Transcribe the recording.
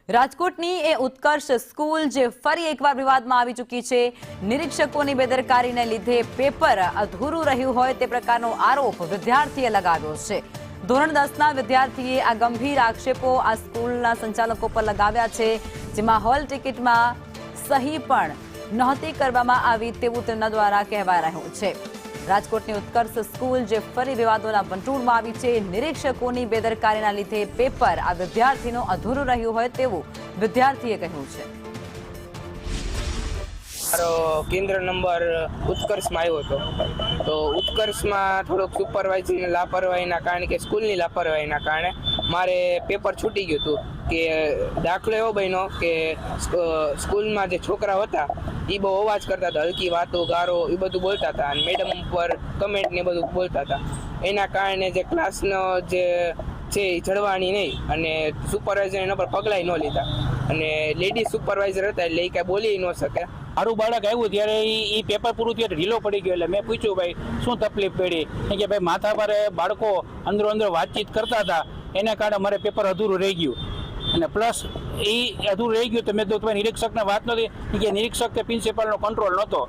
રાજકોટની એ ઉત્કર્ષ સ્કૂલ જે ફરી એકવાર વિવાદમાં આવી ચૂકી છે। નિરીક્ષકોની બેદરકારીને લીધે પેપર અધૂરું રહ્યું હોય તે પ્રકારનો આરોપ વિદ્યાર્થીએ લગાવ્યો છે। ધોરણ 10ના વિદ્યાર્થીએ આ ગંભીર આક્ષેપો આ સ્કૂલના સંચાલકો પર લગાવ્યા છે, જેમાં હોલ ટિકિટમાં સહી પણ નહોતી કરવામાં આવી તેવું તેમના દ્વારા કહેવાય રહ્યું છે। રાજકોટની ઉત્કર્ષ સ્કૂલ જે ફરી વિવાદોના વંટોળમાં આવી છે। નિરીક્ષકોની બેદરકારીના લીધે પેપર આ વિદ્યાર્થીનું અધૂરું રહ્યું હોય તેવું વિદ્યાર્થીએ કહ્યું છે। મારો કેન્દ્ર નંબર ઉત્કર્ષમાં આવ્યો હતો, તો ઉત્કર્ષમાં થોડોક સુપરવાઇઝરની લાપરવાહીના કારણે કે સ્કૂલની લાપરવાહીના કારણે મારે પેપર છૂટી ગયું હતું। કે દાખલો એવો બન્યો કે સ્કૂલમાં જે છોકરાઓ હતા એ બહુ અવાજ કરતા હતા, હલકી વાતો ગારો એ બધું બોલતા હતા અને મેડમ ઉપર કમેન્ટ ને બધું બોલતા હતા। એના કારણે જે ક્લાસનો જે છે એ જળવાની નહીં અને સુપરવાઇઝર એના પર પગલાં ન લીધા અને લેડીઝ સુપરવાઇઝર હતા એટલે એ કાંઈ બોલી ન શકે। મારું બાળક આવ્યું ત્યારે એ પેપર પૂરું થયું ઢીલો પડી ગયો એટલે મેં પૂછ્યું ભાઈ શું તકલીફ પડી, કે ભાઈ માથા પર બાળકો અંદર વાતચીત કરતા હતા એના કારણે મારે પેપર અધૂરું રહી ગયું અને પ્લસ એ અધૂરું રહી ગયું તો મેં તો નિરીક્ષકને વાત નહોતી કે નિરીક્ષક કે પ્રિન્સિપાલનો કંટ્રોલ નહોતો।